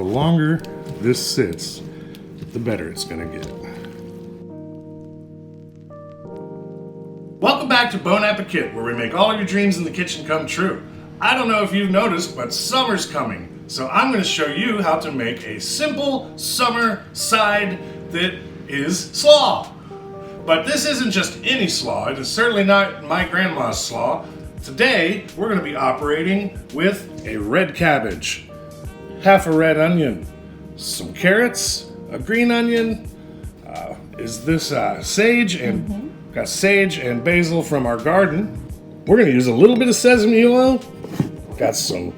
the longer this sits, the better it's gonna get. Welcome back to BonAppekit, where we make all your dreams in the kitchen come true. I don't know if you've noticed, but summer's coming. So I'm gonna show you how to make a simple summer side that is slaw. But this isn't just any slaw. It is certainly not my grandma's slaw. Today, we're gonna be operating with a red cabbage, half a red onion, some carrots, a green onion, sage, and got sage and basil from our garden. We're gonna use a little bit of sesame oil, got some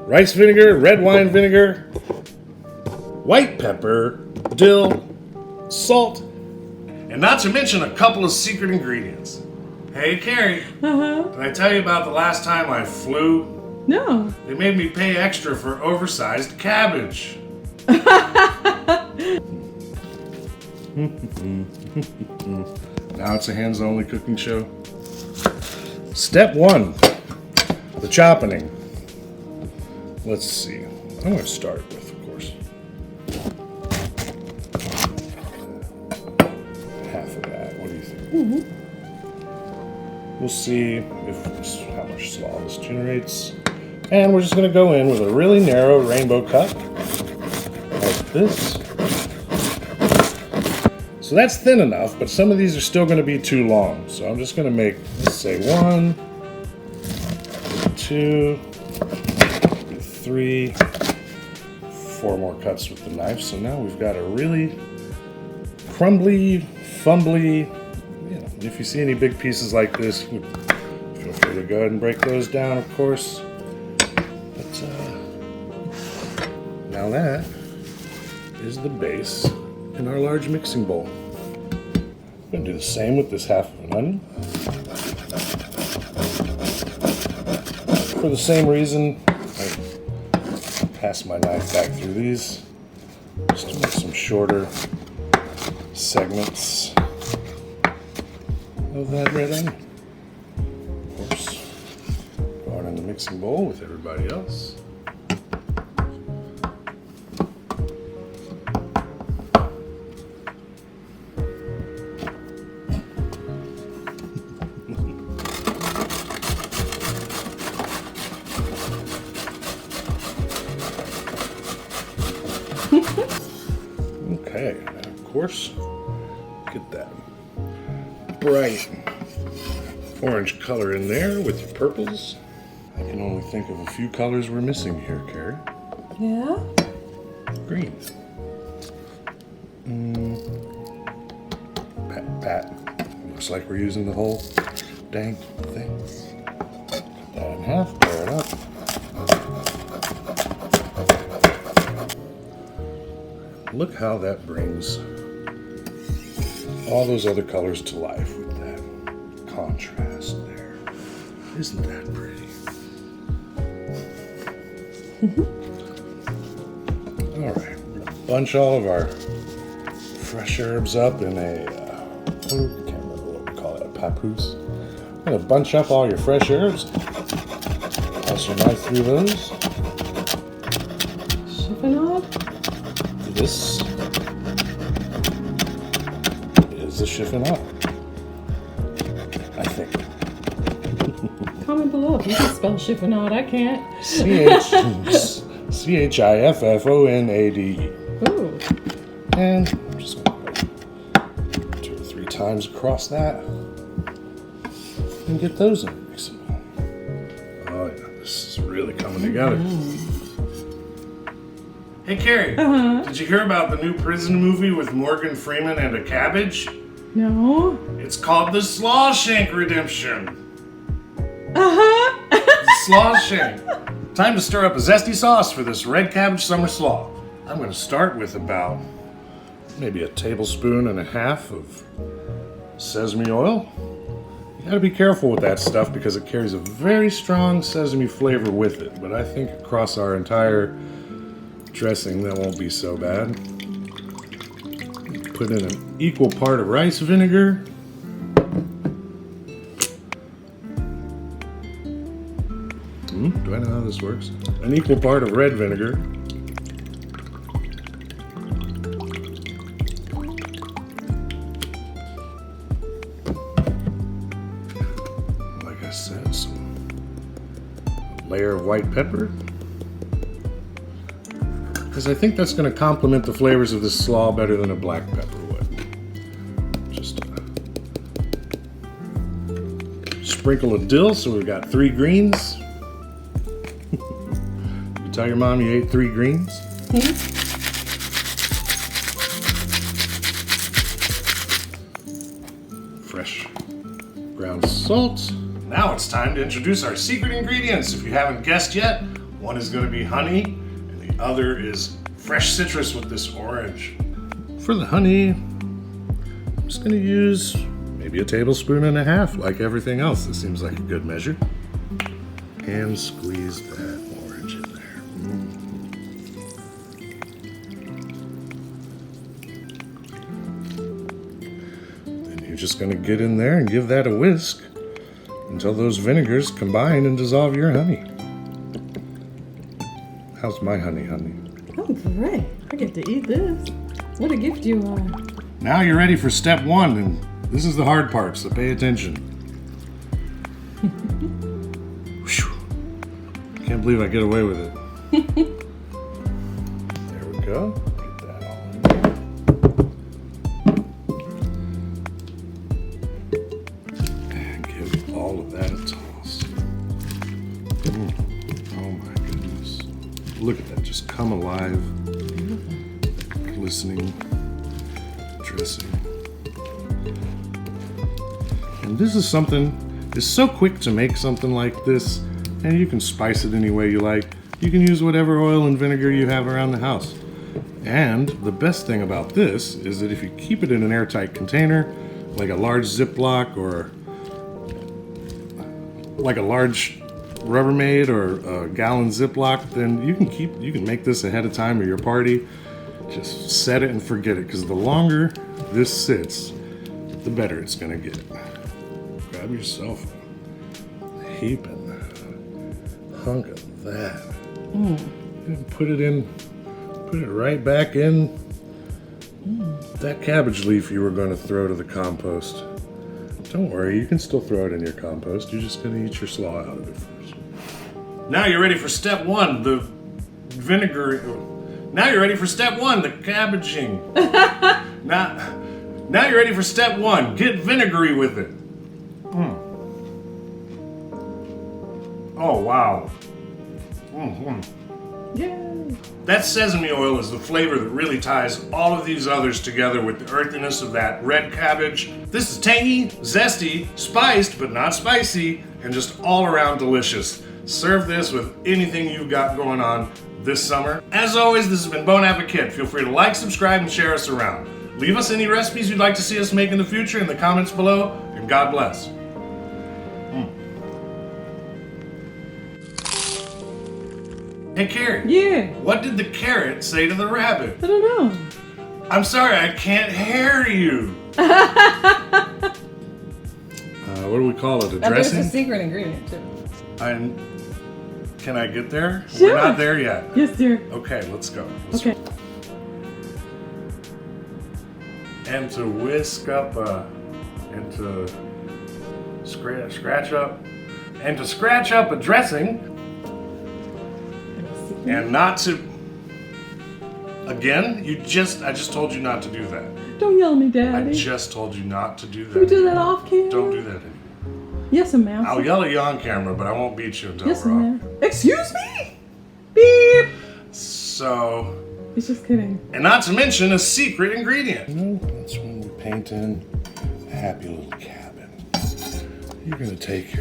rice vinegar, red wine vinegar, white pepper, dill, salt, and not to mention a couple of secret ingredients. Hey, Carrie, did I tell you about the last time I flew? No. They made me pay extra for oversized cabbage. Now it's a hands-only cooking show. Step 1, the chopping. Let's see. I'm going to start with, of course, half of that. What do you think? We'll see how much slaw this generates. And we're just going to go in with a really narrow rainbow cut, like this. So that's thin enough, but some of these are still going to be too long. So I'm just going to make, let's say 1, 2, 3, 4 more cuts with the knife. So now we've got a really crumbly, fumbly, if you see any big pieces like this, feel free to go ahead and break those down, of course. But now that is the base in our large mixing bowl. I'm going to do the same with this half of an onion. For the same reason, I pass my knife back through these just to make some shorter segments of that red onion. Of course, go on in the mixing bowl with everybody else. Okay, and of course, get that bright orange color in there with your purples. I can only think of a few colors we're missing here, Carrie. Yeah? Green. Pat. Looks like we're using the whole dang thing. Cut that in half, pair it up. Look how that brings all those other colors to life with that contrast there. Isn't that pretty? All right, we're gonna bunch all of our fresh herbs up in a, I can't remember what we call it, a papoose. I'm gonna bunch up all your fresh herbs. Pass your knife through those. Chiffonade? This is a chiffonade, I think. Comment below if you can spell chiffonade. I can't. Chifffonade. Ooh. And I'm just going to go 2 or 3 times across that and get those in the mixing bowl. Oh yeah, this is really coming together. Hey Carrie, did you hear about the new prison movie with Morgan Freeman and a cabbage? No. It's called The Slawshank Redemption. Slawshank. Time to stir up a zesty sauce for this red cabbage summer slaw. I'm going to start with about maybe 1.5 tablespoons of sesame oil. You got to be careful with that stuff because it carries a very strong sesame flavor with it, but I think across our entire dressing that won't be so bad. Put in an equal part of rice vinegar. Do I know how this works? An equal part of red vinegar. layer of white pepper. Because I think that's going to complement the flavors of this slaw better than a black pepper would. Just sprinkle of dill, so we've got 3 greens. You tell your mom you ate 3 greens? Hmm? Fresh ground salt. Now it's time to introduce our secret ingredients. If you haven't guessed yet, one is going to be honey, and the other is fresh citrus with this orange. For the honey, I'm just going to use maybe a tablespoon and a half, like everything else. This seems like a good measure. And squeeze that orange in there. Then you're just going to get in there and give that a whisk until those vinegars combine and dissolve your honey. How's my honey? Oh, great. I get to eat this. What a gift you are. Now you're ready for step 1, and this is the hard part, so pay attention. Can't believe I get away with it. There we go. Get that all in there. And give all of that a toss. Oh my goodness. Look at that, just come alive. Glistening dressing. And this is something, it's so quick to make something like this, and you can spice it any way you like. You can use whatever oil and vinegar you have around the house. And the best thing about this is that if you keep it in an airtight container, like a large Ziploc or like a large Rubbermaid or a gallon Ziploc, then you can make this ahead of time at your party. Just set it and forget it, because the longer this sits, the better it's gonna get. Grab yourself a heaping hunk of that. And put it right back in that cabbage leaf you were gonna throw to the compost. Don't worry, you can still throw it in your compost. You're just gonna eat your slaw out of it first. Now you're ready for step 1, the vinegar. Now you're ready for step 1, the cabbaging. Now you're ready for step 1, get vinegary with it. Oh, wow. Yay. That sesame oil is the flavor that really ties all of these others together with the earthiness of that red cabbage. This is tangy, zesty, spiced, but not spicy, and just all around delicious. Serve this with anything you've got going on this summer. As always, this has been BonAppekit. Feel free to like, subscribe, and share us around. Leave us any recipes you'd like to see us make in the future in the comments below, and God bless. Hey Carrie. Yeah. What did the carrot say to the rabbit? I don't know. I'm sorry, I can't hear you. What do we call it? A Now, there's dressing? a secret ingredient too. Can I get there? Sure. We're not there yet. Yes, dear. Okay, let's go. Okay. And to whisk up, and to scratch up a dressing, and not to. Again, I just told you not to do that. Don't yell at me, I Daddy. just told you not to do that. Can we do that off camera? Don't do that. Yes, ma'am. I'll yell at you on camera, but I won't beat you until Yes, we're off. ma'am. Excuse me. Beep. So. He's just kidding. And not to mention a secret ingredient. That's when we're painting a happy little cabin. You're gonna take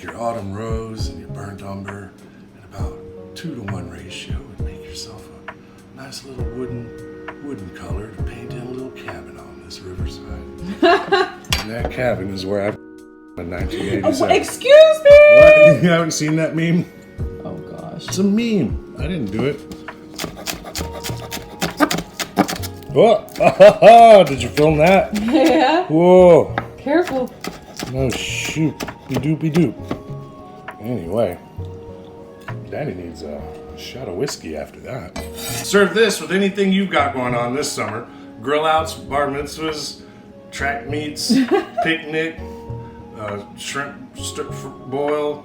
your autumn rose and your burnt umber in about 2-to-1 ratio and make yourself a nice little wooden color to paint in a little cabin on this riverside. And that cabin is where I in 1987. Excuse me. What? You haven't seen that meme? Oh gosh. It's a meme. I didn't do it. Oh, did you film that? Yeah. Whoa. Careful. No, shoot. Doopy doop. Anyway, Daddy needs a shot of whiskey after that. Serve this with anything you've got going on this summer. Grill outs, bar mitzvahs, track meets, picnic, shrimp boil.